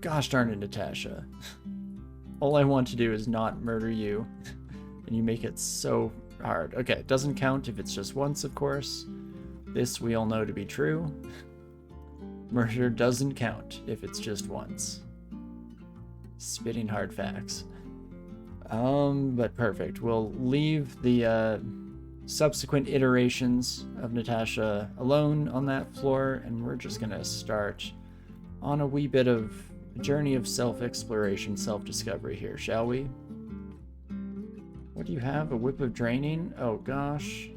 Gosh darn it, Natasha. All I want to do is not murder you, and you make it so hard. Okay, it doesn't count if it's just once, of course. This we all know to be true. Murder doesn't count if it's just once. Spitting hard facts. But perfect. We'll leave the subsequent iterations of Natasha alone on that floor, and we're just gonna start on a wee bit of journey of self-exploration, self-discovery here, shall we? What do you have? A whip of draining? Oh gosh.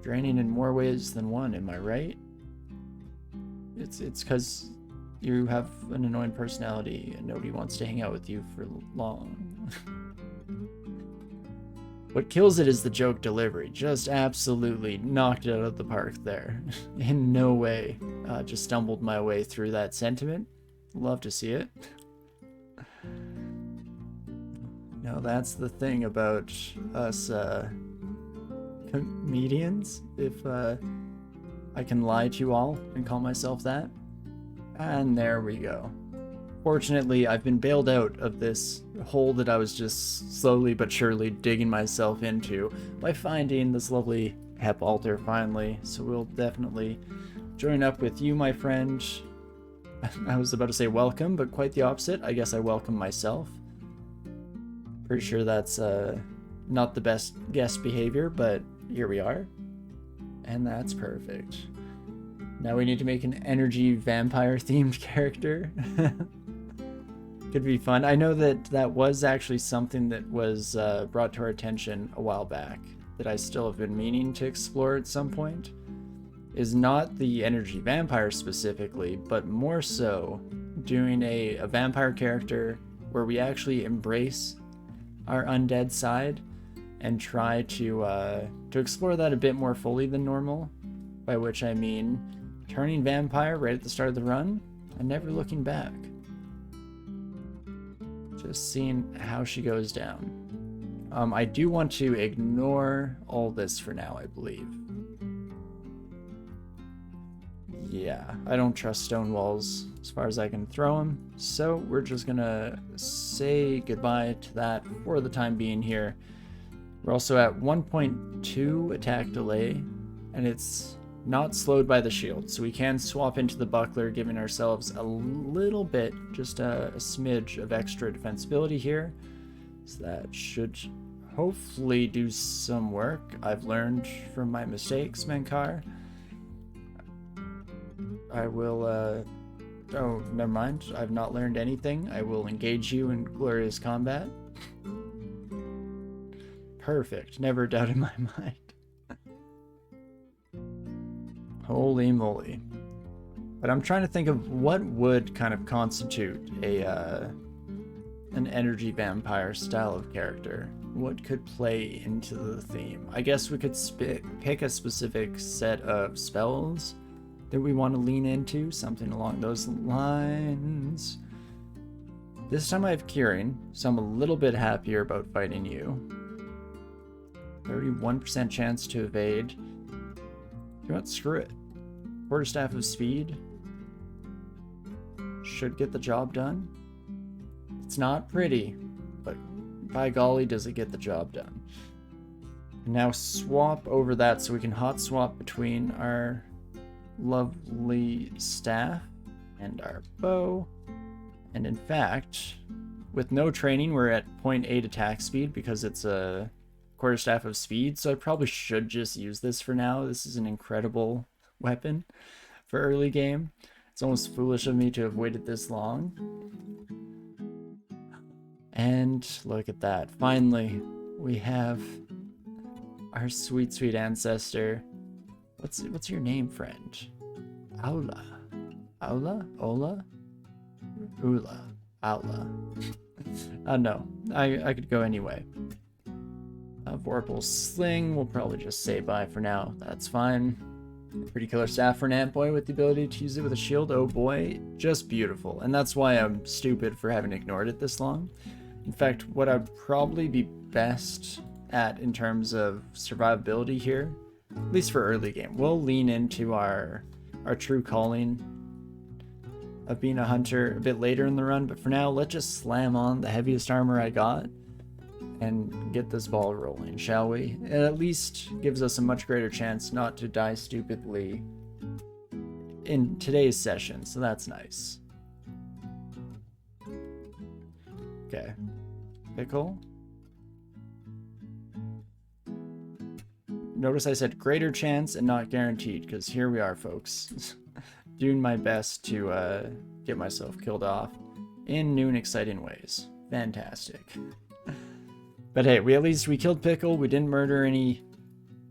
Draining in more ways than one, am I right? It's because you have an annoying personality and nobody wants to hang out with you for long. What kills it is the joke delivery. Just absolutely knocked it out of the park there. In no way. Just stumbled my way through that sentiment. Love to see it. No, that's the thing about us comedians. If I can lie to you all and call myself that. And there we go. Fortunately, I've been bailed out of this hole that I was just slowly but surely digging myself into by finding this lovely Hep altar finally. So we'll definitely join up with you, my friend. I was about to say welcome, but quite the opposite. I guess I welcome myself. Pretty sure that's not the best guest behavior, but here we are. And that's perfect. Now we need to make an energy vampire themed character. Could be fun. I know that that was actually something that was brought to our attention a while back that I still have been meaning to explore at some point. Is not the energy vampire specifically, but more so doing a vampire character where we actually embrace our undead side and try to explore that a bit more fully than normal, by which I mean turning vampire right at the start of the run and never looking back. Just seeing how she goes down. I do want to ignore all this for now, I believe. Yeah, I don't trust stone walls as far as I can throw them, so we're just gonna say goodbye to that for the time being here. We're also at 1.2 attack delay, and it's not slowed by the shield, so we can swap into the buckler, giving ourselves a little bit, just a smidge of extra defensibility here. So that should hopefully do some work. I've learned from my mistakes, Menkar. I will, oh, never mind. I've not learned anything. I will engage you in glorious combat. Perfect. Never a doubt in my mind. Holy moly. But I'm trying to think of what would kind of constitute an energy vampire style of character. What could play into the theme? I guess we could pick a specific set of spells that we want to lean into, something along those lines. This time I have Curing, so I'm a little bit happier about fighting you. 31% chance to evade. You know what? Screw it. Quarterstaff of Speed should get the job done. It's not pretty, but by golly does it get the job done. Now swap over that so we can hot swap between our lovely staff and our bow. And in fact, with no training, we're at 0.8 attack speed because it's a quarterstaff of speed, so I probably should just use this for now. This is an incredible weapon for early game. It's almost foolish of me to have waited this long. And look at that. Finally, we have our sweet, sweet ancestor. What's your name, friend? Aula. Aula? Ola? Ula. Aula. No. I could go anyway. Vorpal's Sling, we'll probably just say bye for now. That's fine. Pretty killer staff for an ant boy with the ability to use it with a shield. Oh boy, just beautiful. And that's why I'm stupid for having ignored it this long. In fact, what I'd probably be best at in terms of survivability here, at least for early game, we'll lean into our true calling of being a hunter a bit later in the run, but for now, let's just slam on the heaviest armor I got and get this ball rolling, shall we? It at least gives us a much greater chance not to die stupidly in today's session, so that's nice. Okay. Pickle. Notice I said greater chance and not guaranteed, because here we are, folks. Doing my best to get myself killed off in new and exciting ways. Fantastic. But hey, we killed Pickle. We didn't murder any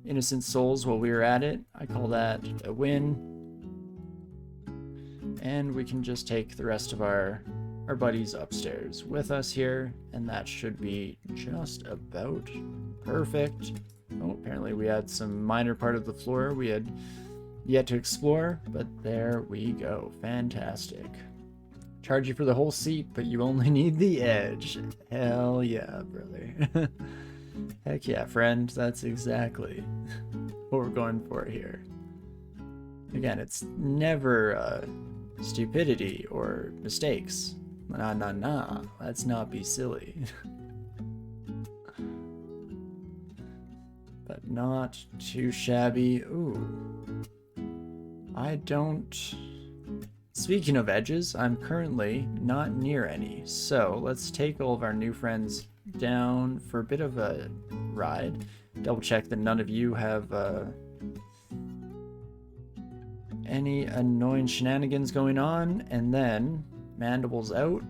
innocent souls while we were at it. I call that a win. And we can just take the rest of our buddies upstairs with us here, and that should be just about perfect. Oh, apparently we had some minor part of the floor we had yet to explore, but there we go. Fantastic. Charge you for the whole seat, but you only need the edge. Hell yeah, brother. Heck yeah, friend. That's exactly what we're going for here. Again, it's never stupidity or mistakes. Nah. Let's not be silly. But not too shabby. Ooh. I don't... Speaking of edges, I'm currently not near any. So let's take all of our new friends down for a bit of a ride. Double check that none of you have any annoying shenanigans going on. And then Mandibles out.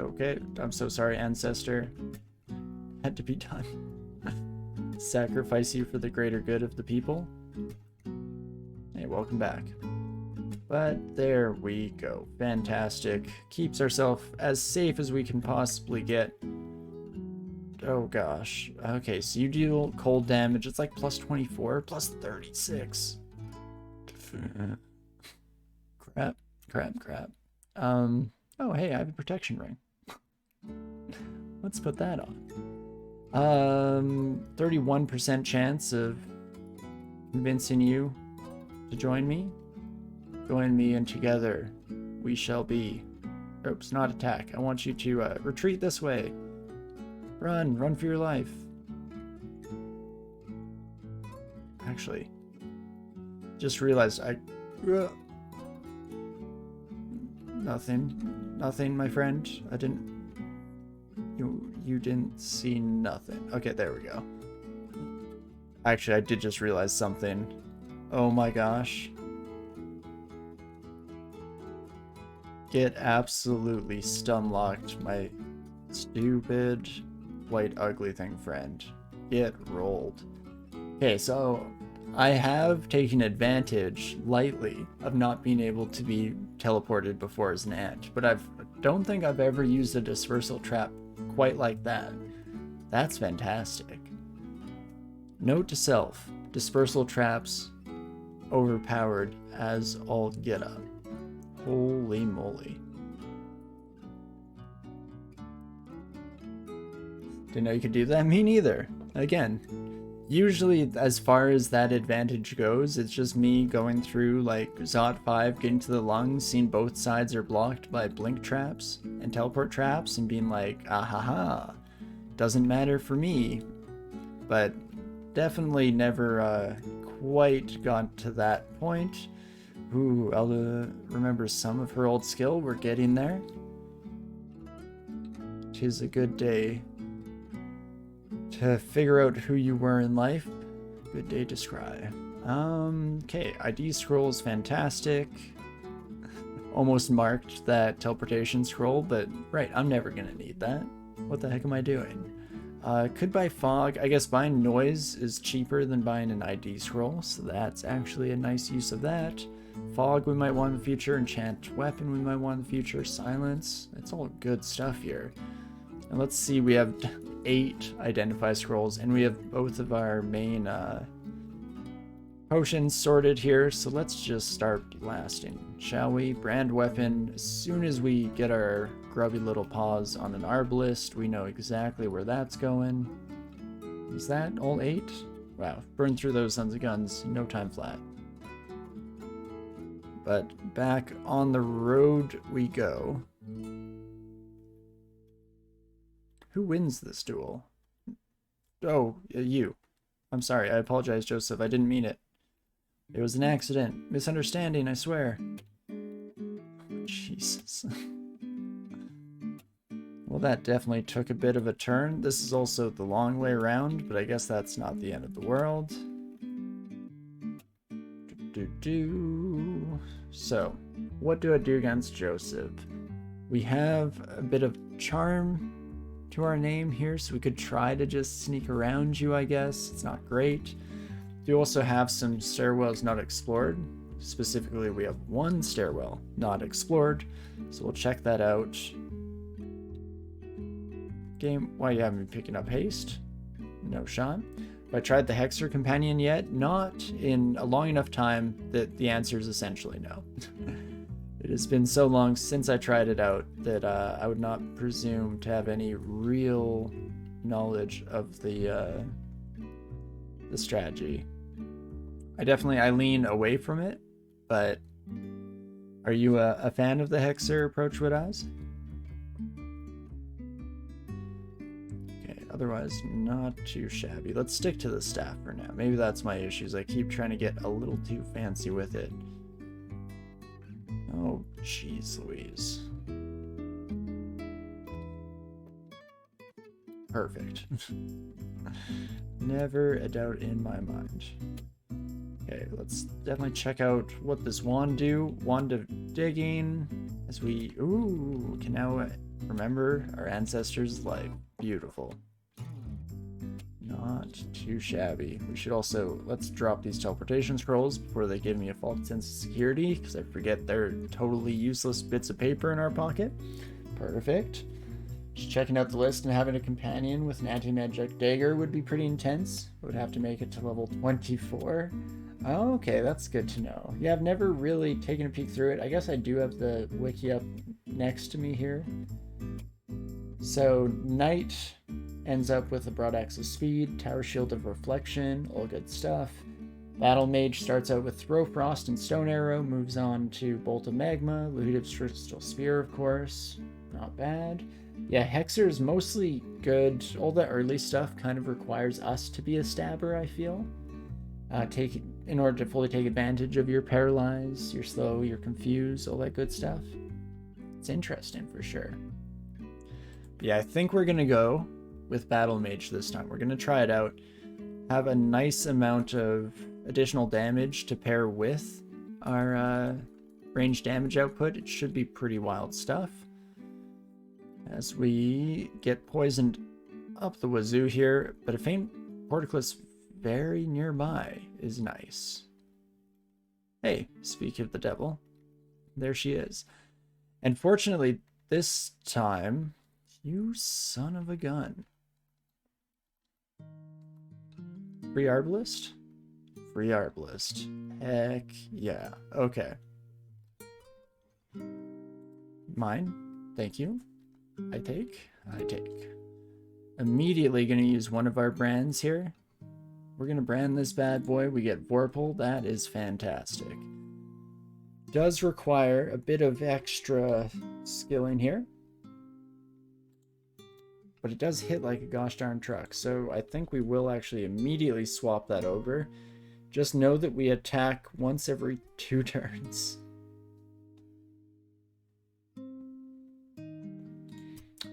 Okay, I'm so sorry, Ancestor. Had to be done. Sacrifice you for the greater good of the people. Hey, welcome back. But there we go. Fantastic. Keeps ourselves as safe as we can possibly get. Oh gosh. Okay, so you deal cold damage. It's like plus 24, plus 36. Crap. Oh hey, I have a protection ring. Let's put that on. 31% chance of convincing you to join me. Join me, and together we shall be. Oops, not attack. I want you to retreat this way. Run for your life. Actually, just realized Nothing, my friend. I didn't... You didn't see nothing. Okay, there we go. Actually, I did just realize something. Oh my gosh. Get absolutely stun-locked, my stupid, white, ugly thing friend. Get rolled. Okay, so I have taken advantage, lightly, of not being able to be teleported before as an ant, but I don't think I've ever used a dispersal trap quite like that. That's fantastic. Note to self, dispersal traps overpowered as all get up. Holy moly. Didn't know you could do that? Me neither. Again, usually as far as that advantage goes, it's just me going through like Zot 5, getting to the lungs, seeing both sides are blocked by blink traps and teleport traps, and being like, ahaha, doesn't matter for me. But definitely never quite got to that point. Ooh, Elda remembers some of her old skill. We're getting there. 'Tis a good day to figure out who you were in life. Good day to scry. Okay, ID scroll's fantastic. Almost marked that teleportation scroll, but right, I'm never gonna need that. What the heck am I doing? Could buy fog. I guess buying noise is cheaper than buying an ID scroll, so that's actually a nice use of that. Fog we might want in the future, enchant weapon we might want in the future, silence. It's all good stuff here. And let's see, we have 8 identify scrolls, and we have both of our main potions sorted here, so let's just start blasting, shall we? Brand weapon. As soon as we get our grubby little paws on an arbalist, we know exactly where that's going. Is that all 8? Wow, burn through those sons of guns in no time flat. but back on the road we go. Who wins this duel? Oh, you. I'm sorry. I apologize, Joseph. I didn't mean it. It was an accident. Misunderstanding, I swear. Jesus. Well, that definitely took a bit of a turn. This is also the long way around, but I guess that's not the end of the world. So, what do I do against Joseph? We have a bit of charm to our name here, so we could try to just sneak around you, I guess. It's not great. We also have some stairwells not explored. Specifically, we have one stairwell not explored, so we'll check that out. Game, why you haven't been picking up haste? No shot. Have I tried the Hexer Companion yet? Not in a long enough time that the answer is essentially no. It has been so long since I tried it out that I would not presume to have any real knowledge of the strategy. I lean away from it, but are you a fan of the Hexer approach with us? Okay, otherwise not too shabby. Let's stick to the staff for now. Maybe that's my issues. I keep trying to get a little too fancy with it. Oh, jeez Louise. Perfect. Never a doubt in my mind. Okay, let's definitely check out what this wand do. Wand of digging, as we can now remember our ancestors' life. Beautiful. Not too shabby. We should also, let's drop these teleportation scrolls before they give me a false sense of security, because I forget they're totally useless bits of paper in our pocket. Perfect. Just checking out the list, and having a companion with an anti-magic dagger would be pretty intense. Would have to make it to level 24. Oh, okay, that's good to know. Yeah, I've never really taken a peek through it. I guess I do have the wiki up next to me here. So, Knight ends up with a broadaxe of speed, Tower Shield of Reflection, all good stuff. Battle Mage starts out with Throw Frost and Stone Arrow, moves on to Bolt of Magma, Luhidiv's Crystal Spear, of course. Not bad. Yeah, Hexer is mostly good. All the early stuff kind of requires us to be a stabber, I feel. In order to fully take advantage of your paralyze, your slow, your confuse, all that good stuff. It's interesting for sure. Yeah, I think we're gonna go with Battle Mage this time. We're gonna try it out. Have a nice amount of additional damage to pair with our range damage output. It should be pretty wild stuff. As we get poisoned up the wazoo here, but a faint portcullis very nearby is nice. Hey, speak of the devil. There she is. And fortunately, this time, you son of a gun. Free Arbalist? Free Arbalist. Heck yeah. Okay. Mine. Thank you. I take. Immediately gonna use one of our brands here. We're gonna brand this bad boy. We get Vorpal. That is fantastic. Does require a bit of extra skilling here, but it does hit like a gosh darn truck. So I think we will actually immediately swap that over. Just know that we attack once every 2 turns.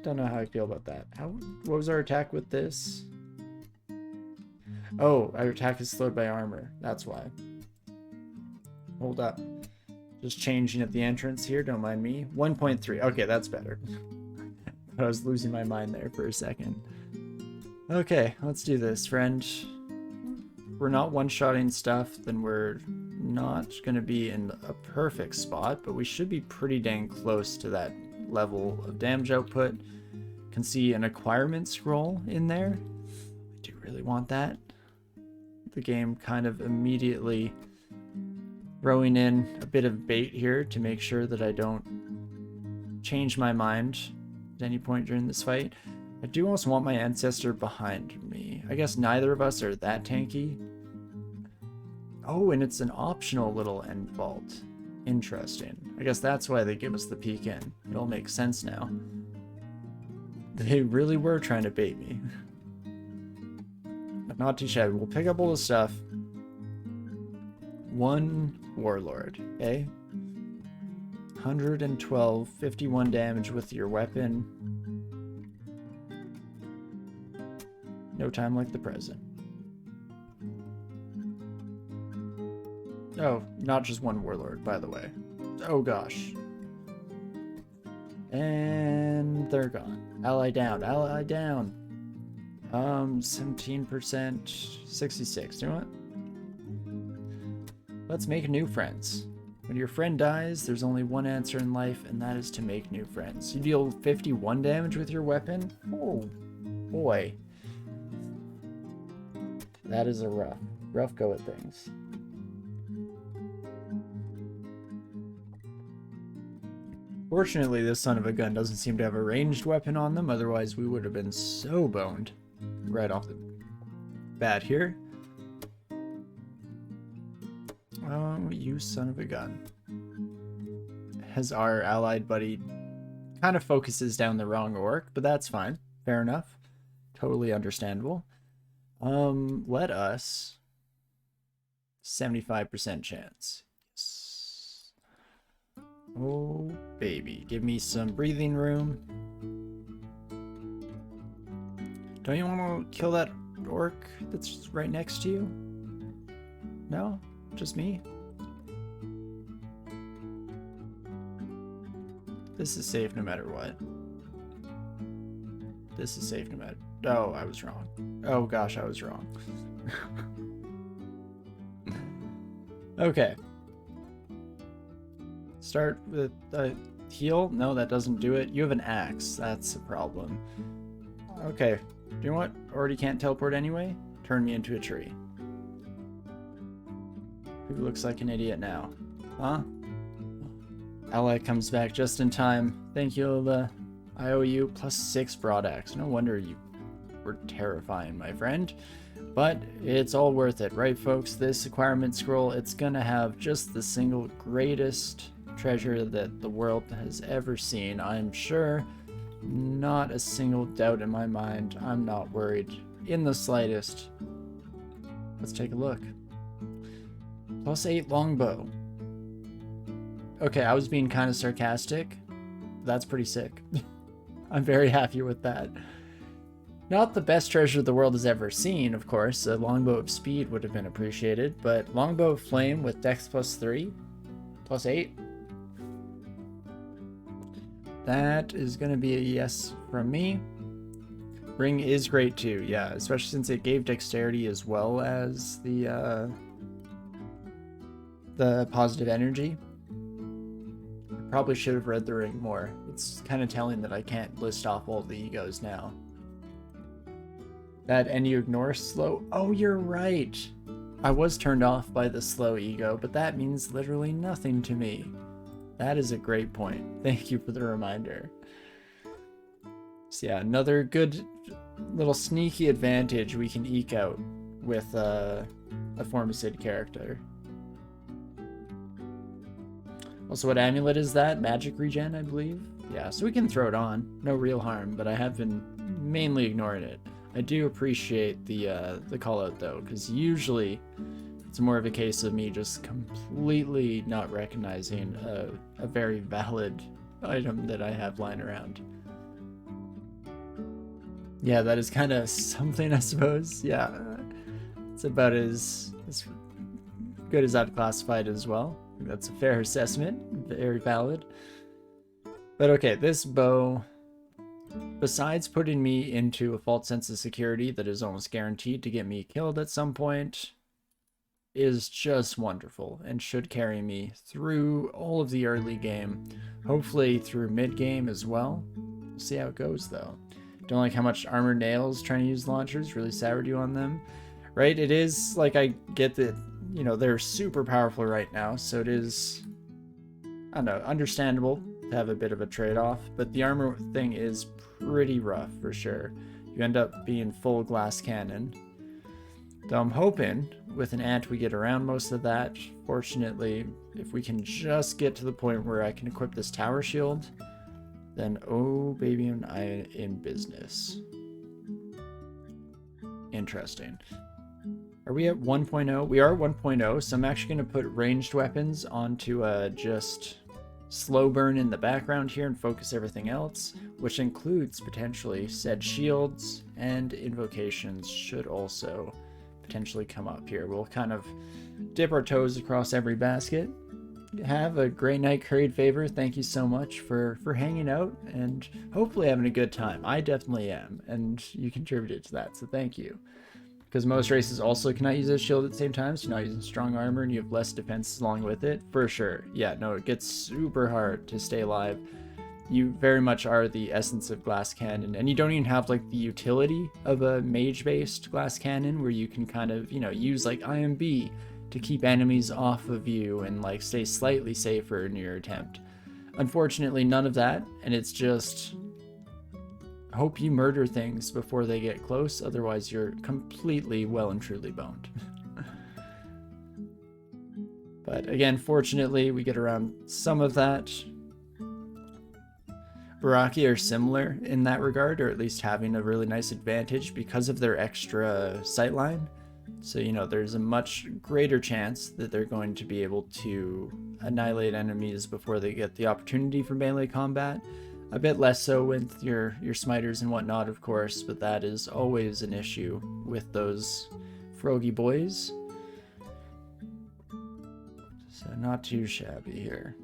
Don't know how I feel about that. What was our attack with this? Oh, our attack is slowed by armor. That's why. Hold up. Just changing at the entrance here. Don't mind me. 1.3. Okay, that's better. I was losing my mind there for a second. Okay, let's do this, friend. If we're not one-shotting stuff, then we're not going to be in a perfect spot, but we should be pretty dang close to that level of damage output. Can see an acquirement scroll in there. I do really want that. The game kind of immediately throwing in a bit of bait here to make sure that I don't change my mind at any point during this fight. I do also want my ancestor behind me. I guess neither of us are that tanky. Oh, and it's an optional little end vault. Interesting. I guess that's why they give us the peek in. It all makes sense now. They really were trying to bait me. But not too shabby. We'll pick up all the stuff. 1 Warlord, okay? 112, 51 damage with your weapon. No time like the present. Oh, not just 1 Warlord, by the way. Oh gosh. And they're gone. Ally down, ally down. 17%, 66. You know what? Let's make new friends. When your friend dies, there's only one answer in life, and that is to make new friends. You deal 51 damage with your weapon? Oh, boy. That is a rough go at things. Fortunately, this son of a gun doesn't seem to have a ranged weapon on them, otherwise we would have been so boned right off the bat here. Oh, you son of a gun. As our allied buddy kind of focuses down the wrong orc, but that's fine. Fair enough. Totally understandable. Let us... 75% chance. Yes. Oh, baby. Give me some breathing room. Don't you want to kill that orc that's right next to you? No? Just me? This is safe no matter what. This is safe no matter... Oh, I was wrong. Oh gosh, I was wrong. Okay. Start with a heal? No, that doesn't do it. You have an axe. That's a problem. Okay. Do you know what? Already can't teleport anyway? Turn me into a tree. Who looks like an idiot now? Huh? Ally comes back just in time. Thank you, Lola. I owe you +6 broad axe. No wonder you were terrifying, my friend. But it's all worth it, right, folks? This acquirement scroll, it's gonna have just the single greatest treasure that the world has ever seen, I'm sure. Not a single doubt in my mind. I'm not worried in the slightest. Let's take a look. +8 longbow. Okay, I was being kind of sarcastic. That's pretty sick. I'm very happy with that. Not the best treasure the world has ever seen, of course. A longbow of speed would have been appreciated, but longbow of flame with dex +3, +8. That is going to be a yes from me. Ring is great too, yeah, especially since it gave dexterity as well as the positive energy. I probably should have read the ring more. It's kind of telling that I can't list off all the egos now. That and you ignore slow. Oh, you're right. I was turned off by the slow ego, but that means literally nothing to me. That is a great point. Thank you for the reminder. So yeah, another good little sneaky advantage we can eke out with a Formicid character. Also, what amulet is that? Magic regen, I believe? Yeah, so we can throw it on. No real harm, but I have been mainly ignoring it. I do appreciate the call out though, because usually it's more of a case of me just completely not recognizing a very valid item that I have lying around. Yeah, that is kind of something, I suppose. Yeah, it's about as good as I'd classify it as well. I think that's a fair assessment, very valid. But okay, this bow, besides putting me into a false sense of security that is almost guaranteed to get me killed at some point, is just wonderful and should carry me through all of the early game, hopefully through mid game as well. We'll see how it goes though. Don't like how much armor nails trying to use launchers really soured you on them, right? It is like, I get that, you know, they're super powerful right now, so it is, I don't know, understandable to have a bit of a trade-off, but the armor thing is pretty rough for sure. You end up being full glass cannon. Though I'm hoping with an ant we get around most of that. Fortunately, if we can just get to the point where I can equip this tower shield, then oh baby, am I in business. Interesting. Are we at 1.0? We are at 1.0, so I'm actually going to put ranged weapons onto just slow burn in the background here and focus everything else, which includes potentially said shields, and invocations should also potentially come up here. We'll kind of dip our toes across every basket. Have a great night, Curried Favor. Thank you so much for hanging out and hopefully having a good time. I definitely am, and you contributed to that, so thank you. Because most races also cannot use a shield at the same time, so you're not using strong armor and you have less defense along with it, for sure. Yeah, no, it gets super hard to stay alive. You very much are the essence of glass cannon, and you don't even have like the utility of a mage-based glass cannon where you can kind of, you know, use like IMB to keep enemies off of you and like stay slightly safer in your attempt. Unfortunately, none of that, and it's just hope you murder things before they get close, otherwise you're completely well and truly boned. But again, fortunately, we get around some of that. Baraki are similar in that regard, or at least having a really nice advantage because of their extra sightline. So, you know, there's a much greater chance that they're going to be able to annihilate enemies before they get the opportunity for melee combat. A bit less so with your smiters and whatnot, of course, but that is always an issue with those froggy boys. So not too shabby here.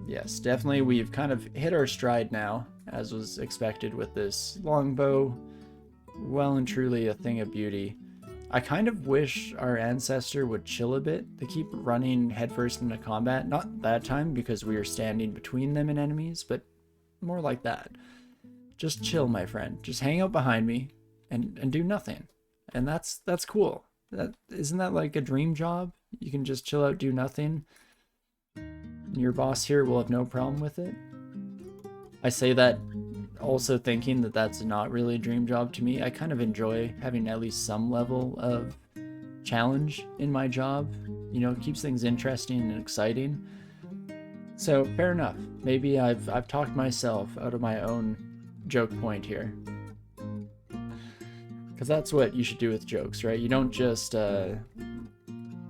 Yes, definitely we've kind of hit our stride now, as was expected with this longbow. Well and truly a thing of beauty. I kind of wish our ancestor would chill a bit. They keep running headfirst into combat. Not that time because we are standing between them and enemies, but more like that. Just chill, my friend. Just hang out behind me and do nothing. And that's cool. Isn't that like a dream job? You can just chill out, do nothing. And your boss here will have no problem with it. I say that also thinking that that's not really a dream job to me. I kind of enjoy having at least some level of challenge in my job. You know, it keeps things interesting and exciting. So fair enough. Maybe I've talked myself out of my own joke point here. Because that's what you should do with jokes, right? You don't just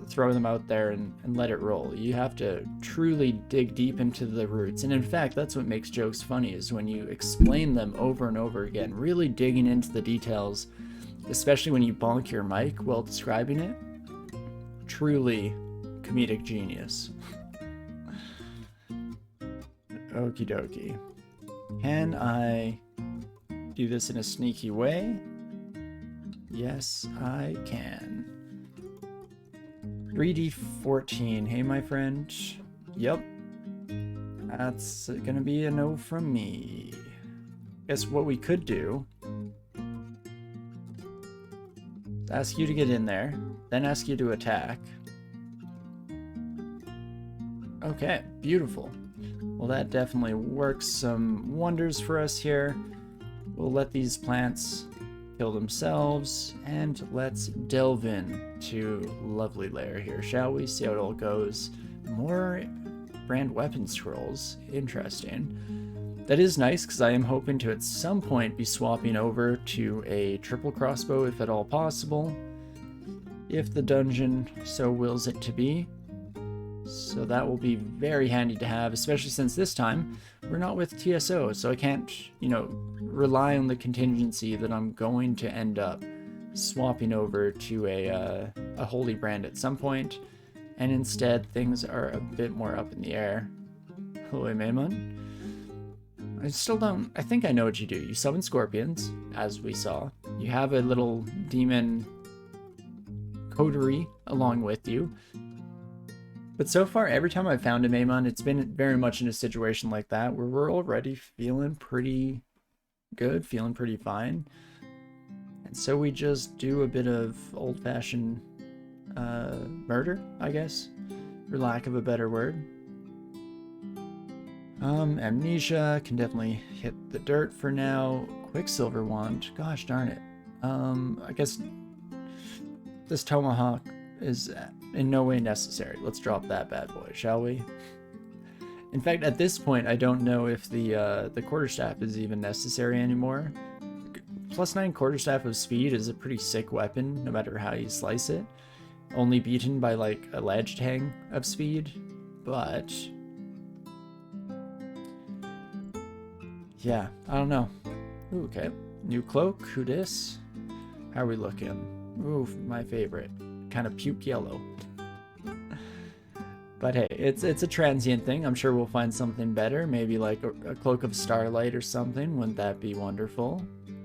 throw them out there and let it roll. You have to truly dig deep into the roots. And in fact, that's what makes jokes funny, is when you explain them over and over again, really digging into the details, especially when you bonk your mic while describing it. Truly comedic genius. Okie dokie. Can I do this in a sneaky way? Yes, I can. 3D14. Hey, my friend. Yep. That's gonna be a no from me. Guess what we could do is ask you to get in there, then ask you to attack. Okay, beautiful. Well, that definitely works some wonders for us here. We'll let these plants kill themselves, and let's delve in to lovely lair here, shall we? See how it all goes. More brand weapon scrolls. Interesting. That is nice, because I am hoping to at some point be swapping over to a triple crossbow, if at all possible, if the dungeon so wills it to be. So that will be very handy to have, especially since this time we're not with TSO, so I can't, you know, rely on the contingency that I'm going to end up swapping over to a holy brand at some point, and instead things are a bit more up in the air. Hello, Maimon. I still don't, I think I know what you do. You summon scorpions, as we saw. You have a little demon coterie along with you. But so far, every time I've found a Maimon, it's been very much in a situation like that, where we're already feeling pretty good, feeling pretty fine. And so we just do a bit of old-fashioned murder, I guess, for lack of a better word. Amnesia can definitely hit the dirt for now. Quicksilver wand, gosh darn it. I guess this tomahawk is in no way necessary. Let's drop that bad boy, shall we? In fact, at this point, I don't know if the quarterstaff is even necessary anymore. +9 quarterstaff of speed is a pretty sick weapon, no matter how you slice it. Only beaten by like a ledge hang of speed, but yeah, I don't know. Ooh, okay, new cloak. Who dis? How are we looking? Ooh, my favorite, kind of puke yellow. But hey, it's a transient thing. I'm sure we'll find something better. Maybe like a cloak of starlight or something. Wouldn't that be wonderful?